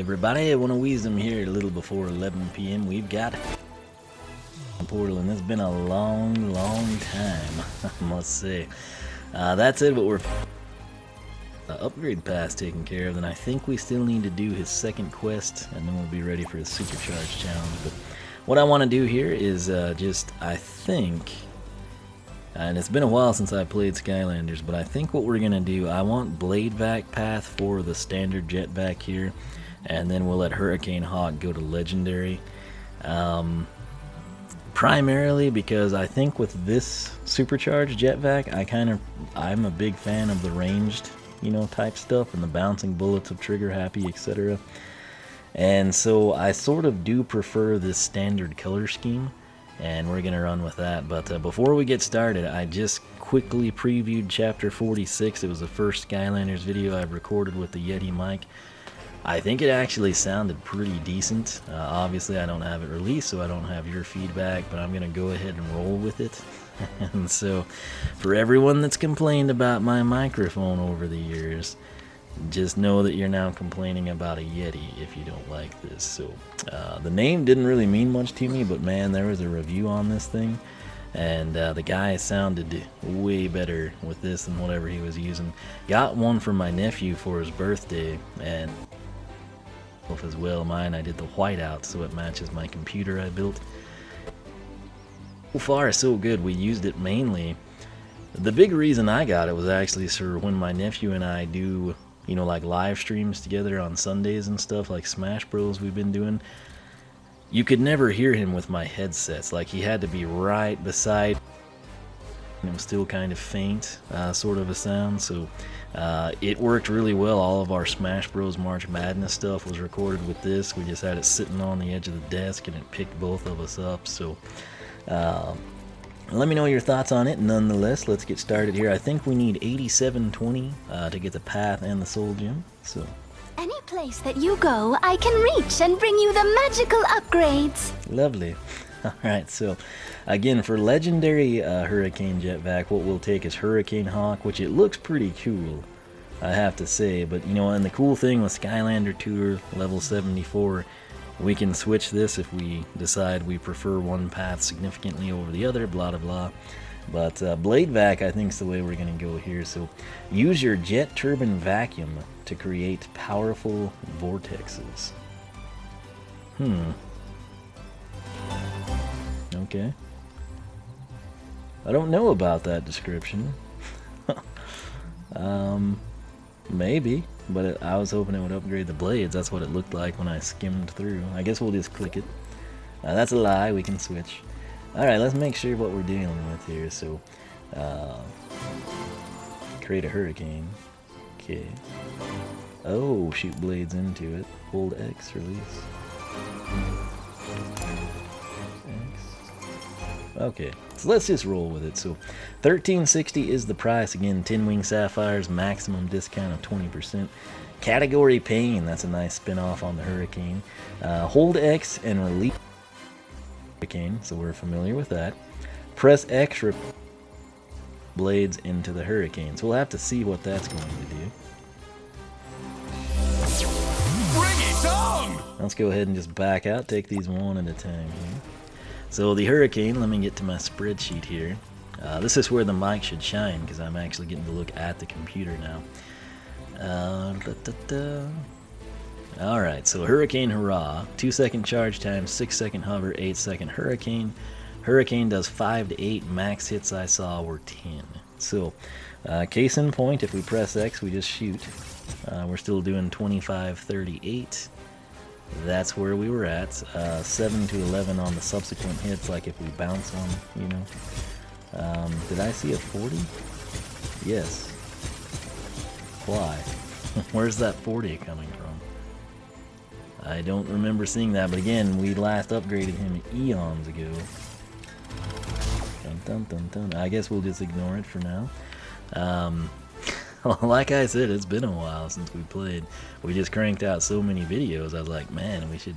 everybody, I want to Wisdom here a little before 11 p.m. We've got a portal, and it's been a long time, I must say. That's it, but we're upgrade pass taken care of, and I think we still need to do his second quest, and then we'll be ready for his SuperCharged challenge. But what I want to do here is I think, and it's been a while since I played Skylanders, but I think what we're going to do, I want Blade-Vac path for the standard Jet-Vac here, and then we'll let Hurricane Hawk go to Legendary. Primarily because I think with this SuperCharged Jet-Vac, I'm a big fan of the ranged, type stuff, and the bouncing bullets of Trigger Happy, etc. And so I sort of do prefer this standard color scheme, and we're gonna run with that. But before we get started, I just quickly previewed chapter 46. It was the first Skylanders video I've recorded with the Yeti mic. I think it actually sounded pretty decent. Obviously I don't have it released, so I don't have your feedback, but I'm gonna go ahead and roll with it. And so for everyone that's complained about my microphone over the years, just know that you're now complaining about a Yeti if you don't like this. So the name didn't really mean much to me, but man, there was a review on this thing, and the guy sounded way better with this than whatever he was using. Got one for my nephew for his birthday, and as well, mine I did the whiteout so it matches my computer I built. So far so good. We used it mainly, the big reason I got it was actually for when my nephew and I do like live streams together on Sundays and stuff, like Smash Bros we've been doing. You could never hear him with my headsets, like he had to be right beside, and it was still kind of faint, sort of a sound. So it worked really well. All of our Smash Bros March Madness stuff was recorded with this. We just had it sitting on the edge of the desk, and it picked both of us up. So let me know your thoughts on it. Nonetheless, let's get started here. I think we need 8720 to get the path and the soul gem. So any place that you go, I can reach and bring you the magical upgrades. Lovely. Alright, so again, for legendary Hurricane Jet-Vac, what we'll take is Hurricane Hawk, which it looks pretty cool, I have to say. But and the cool thing with Skylander Tour level 74, we can switch this if we decide we prefer one path significantly over the other, blah blah blah. But Blade-Vac, I think, is the way we're going to go here. So use your jet turbine vacuum to create powerful vortexes. Okay. I don't know about that description. Maybe, but I was hoping it would upgrade the blades. That's what it looked like when I skimmed through. I guess we'll just click it. That's a lie. We can switch. Alright, let's make sure what we're dealing with here. So, create a hurricane. Okay. Oh, shoot blades into it. Hold X, release. Okay, so let's just roll with it. So $13.60 is the price. Again, 10 wing sapphires, maximum discount of 20%. Category pain, that's a nice spin-off on the Hurricane. Hold X and release Hurricane, so we're familiar with that. Press X, blades into the Hurricane. So we'll have to see what that's going to do. Bring it on! Let's go ahead and just back out, take these one at a time here. So the Hurricane, let me get to my spreadsheet here. This is where the mic should shine, because I'm actually getting to look at the computer now. Alright, so Hurricane Hurrah, 2-second charge time, 6-second hover, 8-second Hurricane. Hurricane does 5 to 8, max hits I saw were 10. So, case in point, if we press X, we just shoot. We're still doing 25, 38. That's where we were at. 7 to 11 on the subsequent hits, like if we bounce one, Did I see a 40? Yes. Why? Where's that 40 coming from? I don't remember seeing that, but again, we last upgraded him eons ago. Dun, dun, dun, dun. I guess we'll just ignore it for now. Well, like I said, it's been a while since we played. We just cranked out so many videos. I was like, man, we should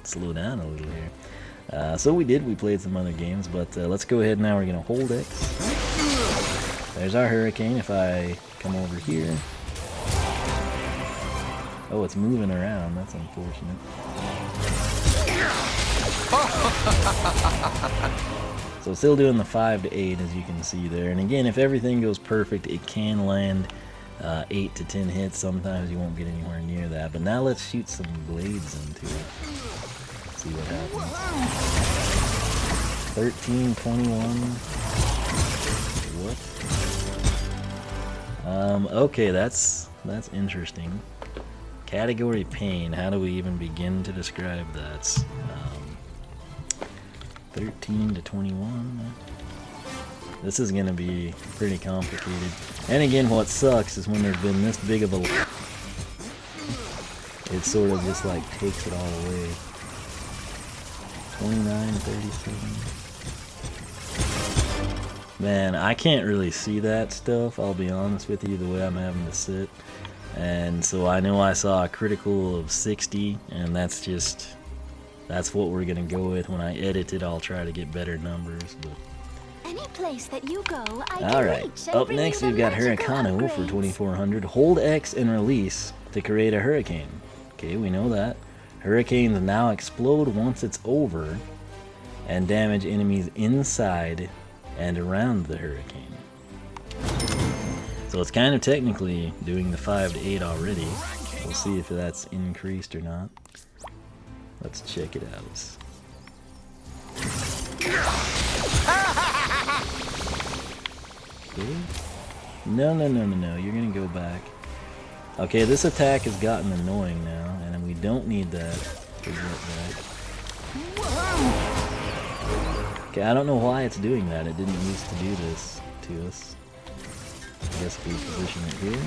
slow down a little here. So we did. We played some other games, but let's go ahead now. We're gonna hold X. There's our Hurricane. If I come over here, Oh, it's moving around. That's unfortunate. So still doing the 5 to 8 as you can see there. And again, if everything goes perfect, it can land 8 to 10 hits. Sometimes you won't get anywhere near that. But now let's shoot some blades into it. See what happens. 13, 21. What? Okay, that's interesting. Category pain. How do we even begin to describe that? 13 to 21. This is going to be pretty complicated. And again, what sucks is when there's been this big of a... It sort of just like takes it all away. 29, 37. Man, I can't really see that stuff, I'll be honest with you, the way I'm having to sit. And so I know I saw a critical of 60, and that's what we're gonna go with. When I edit it, I'll try to get better numbers. But any place that you go, I can alright, reach and up bring next you we've the got magical Hurricano for upgrades. 2400. Hold X and release to create a hurricane. Okay, we know that. Hurricanes now explode once it's over and damage enemies inside and around the hurricane. So it's kind of technically doing the 5 to 8 already. We'll see if that's increased or not. Let's check it out. Okay. No, you're gonna go back. Okay, this attack has gotten annoying now, and we don't need that for Jet-Vac. Okay, I don't know why it's doing that. It didn't used to do this to us. I guess if we position it here.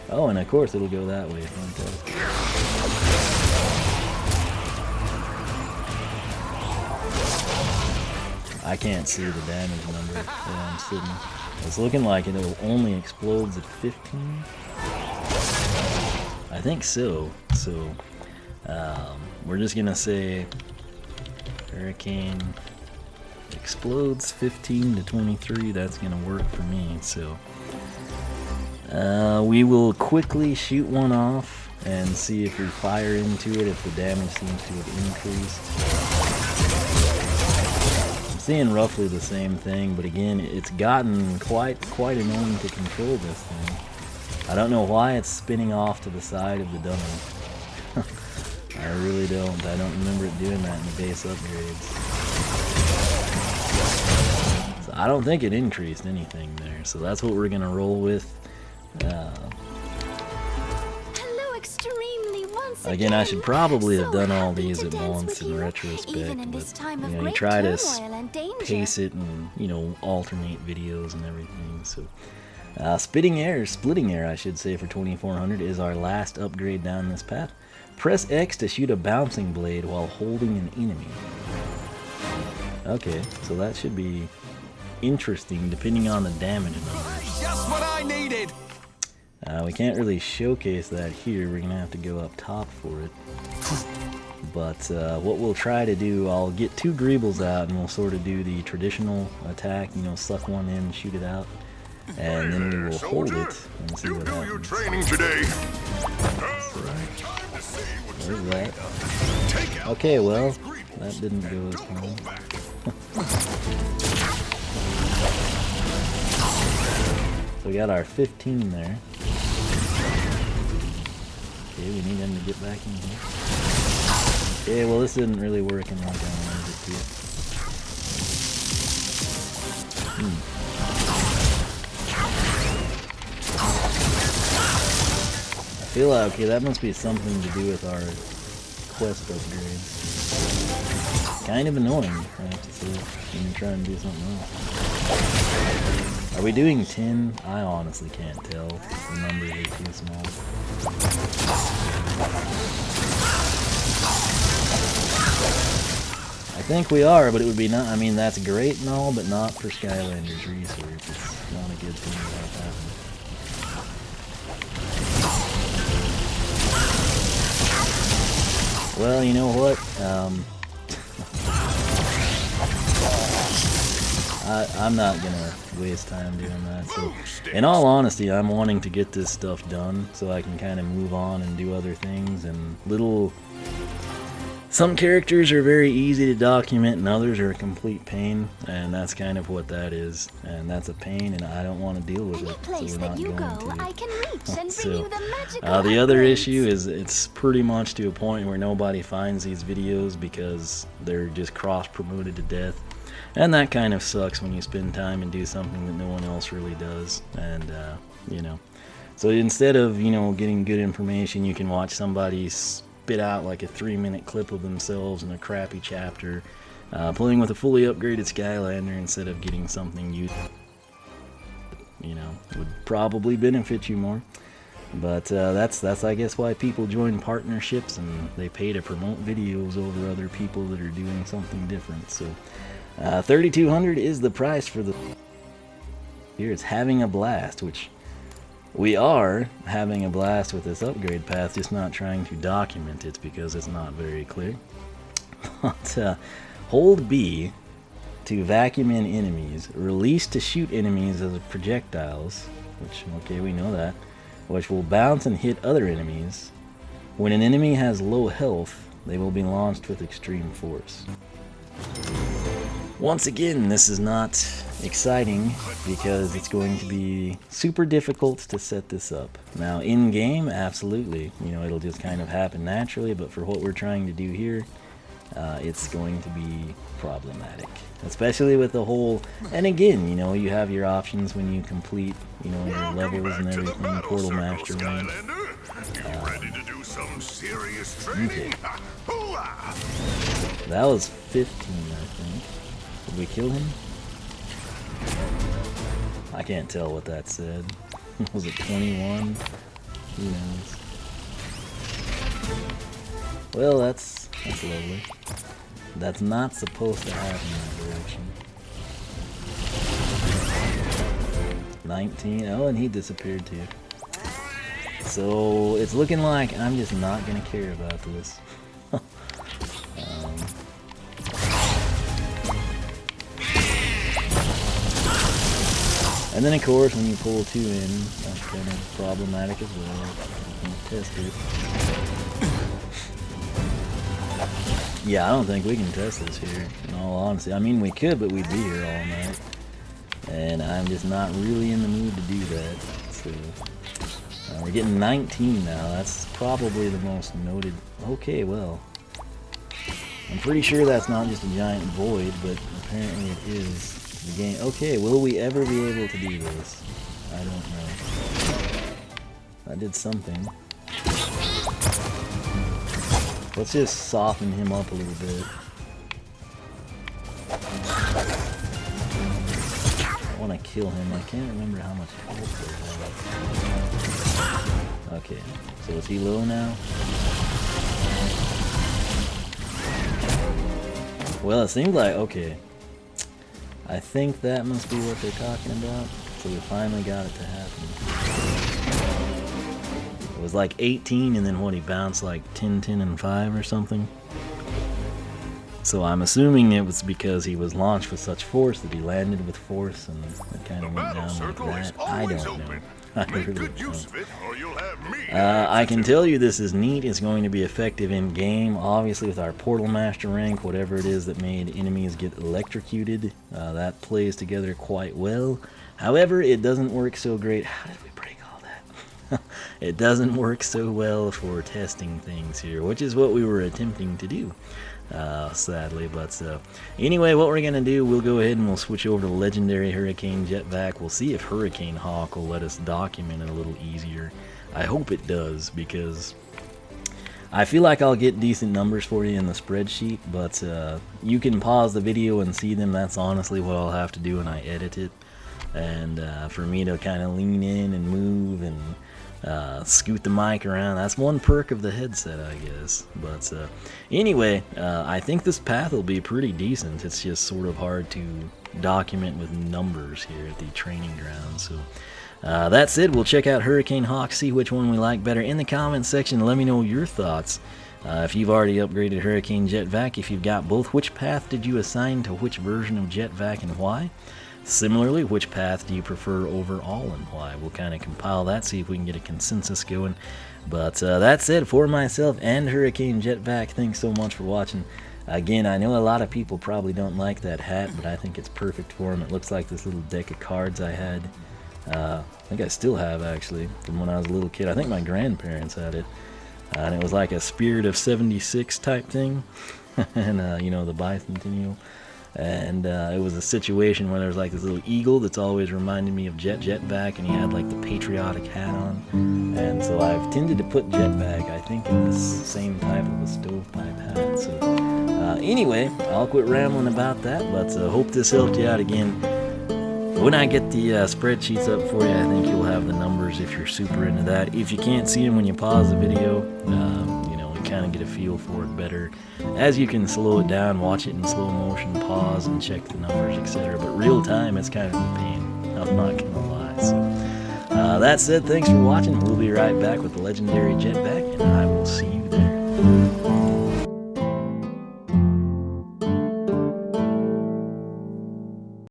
Oh, and of course it'll go that way. Fantastic. I can't see the damage number where I'm sitting. It's looking like it only explodes at 15. I think so. So we're just gonna say hurricane explodes 15 to 23. That's gonna work for me. So we will quickly shoot one off and see if we fire into it, if the damage seems to have increased. I'm seeing roughly the same thing, but again, it's gotten quite annoying to control this thing. I don't know why it's spinning off to the side of the dummy. I really don't. I don't remember it doing that in the base upgrades. So I don't think it increased anything there. So that's what we're gonna roll with. Hello, extremely once Again, I should probably have So done all happy these to at dance once with in you, retrospect, even in this but time of you great try to turmoil and danger. pace it and alternate videos and everything. So splitting air, I should say, for 2400 is our last upgrade down this path. Press X to shoot a bouncing blade while holding an enemy. Okay, so that should be interesting depending on the damage numbers. Just what I needed. We can't really showcase that here. We're gonna have to go up top for it. But what we'll try to do, I'll get 2 Greebles out and we'll sort of do the traditional attack, suck one in, shoot it out, and then we will hold it and see what happens. Your training today. There's that. Okay, well, that didn't go as planned. So we got our 15 there. Okay, we need them to get back in here. Okay, well this isn't really working like I wanted it to. I feel like, okay, that must be something to do with our quest upgrades. Kind of annoying, I have to say, when you try and do something else. Are we doing 10? I honestly can't tell. The numbers are too small. I think we are, but it would be not. I mean, that's great and all, but not for Skylanders Research. It's not a good thing about that. Well, you know what? I'm not gonna waste time doing that. So, in all honesty, I'm wanting to get this stuff done so I can kind of move on and do other things. And some characters are very easy to document, and others are a complete pain. And that's kind of what that is. And that's a pain, and I don't want to deal with it. So we're not going to. I can reach and bring you the magical the other upgrades. issue is it's pretty much to a point where nobody finds these videos because they're just cross-promoted to death. And that kind of sucks when you spend time and do something that no one else really does. And, you know. So instead of, you know, getting good information, you can watch somebody spit out like a 3-minute clip of themselves in a crappy chapter, playing with a fully upgraded Skylander instead of getting something you know, would probably benefit you more. But that's I guess why people join partnerships, and they pay to promote videos over other people that are doing something different. So 3,200 is the price for the. Here it's having a blast, which we are having a blast with this upgrade path, just not trying to document it because it's not very clear. But hold B to vacuum in enemies, release to shoot enemies as projectiles, which, okay, we know that, which will bounce and hit other enemies. When an enemy has low health, they will be launched with extreme force. Once again, this is not exciting because it's going to be super difficult to set this up. Now, in game, absolutely, you know, it'll just kind of happen naturally, but for what we're trying to do here, it's going to be problematic, especially with the whole. And again, you know, you have your options when you complete, you know, your levels and everything. Portal Master rank. Ready to do some serious training? That was 15, I think. Did we kill him? I can't tell what that said. Was it 21? Who knows? Well, that's lovely. That's not supposed to happen in that direction. 19. Oh, and he disappeared too. So it's looking like I'm just not gonna care about this. And then of course when you pull 2 in, that's kind of problematic as well. You can't test it. Yeah, I don't think we can test this here, in all honesty. I mean, we could, but we'd be here all night. And I'm just not really in the mood to do that. So, we're getting 19 now. That's probably the most noted. Okay, well. I'm pretty sure that's not just a giant void, but apparently it is the game. Okay, will we ever be able to do this? I don't know. I did something. Let's just soften him up a little bit. I want to kill him. I can't remember how much health they have. Okay, so is he low now? Well, it seems like, okay. I think that must be what they're talking about. So we finally got it to happen. It was like 18, and then what, he bounced like 10, 10, and 5 or something. So I'm assuming it was because he was launched with such force that he landed with force, and it kind of went down like that. I don't know. I really don't know. I can tell you this is neat. It's going to be effective in game. Obviously with our Portal Master rank, whatever it is that made enemies get electrocuted, that plays together quite well. However, it doesn't work so great. How did we break all that? It doesn't work so well for testing things here, which is what we were attempting to do. Sadly, but anyway, what we're gonna do, we'll go ahead and we'll switch over to Legendary Hurricane Jet-Vac. We'll see if Hurricane Hawk will let us document it a little easier. I hope it does, because I feel like I'll get decent numbers for you in the spreadsheet, but you can pause the video and see them. That's honestly what I'll have to do when I edit it, and for me to kind of lean in and move and scoot the mic around. That's one perk of the headset, I guess. But anyway, I think this path will be pretty decent. It's just sort of hard to document with numbers here at the training ground. So that's it. We'll check out Hurricane Hawk, see which one we like better in the comments section. Let me know your thoughts. If you've already upgraded Hurricane Jet-Vac, if you've got both, which path did you assign to which version of Jet-Vac and why? Similarly, which path do you prefer overall and why? We'll kind of compile that, see if we can get a consensus going. But that's it for myself and Hurricane Jet-Vac. Thanks so much for watching. Again, I know a lot of people probably don't like that hat, but I think it's perfect for him. It looks like this little deck of cards I had. I think I still have, actually, from when I was a little kid. I think my grandparents had it. And it was like a Spirit of 76 type thing. And, you know, the bicentennial. And it was a situation where there was like this little eagle that's always reminded me of Jet-Vac, and he had like the patriotic hat on. And so I've tended to put Jet-Vac, I think, in the same type of a stovepipe hat. So anyway, I'll quit rambling about that, but hope this helped you out. Again, when I get the spreadsheets up for you, I think you'll have the numbers if you're super into that. If you can't see them when you pause the video, you know, you kind of get a feel for it better. As you can slow it down, watch it in slow motion, pause and check the numbers, etc. But real time, it's kind of a pain. I'm not going to lie. So that said, thanks for watching. We'll be right back with the legendary Jet-Vac, and I will see you there.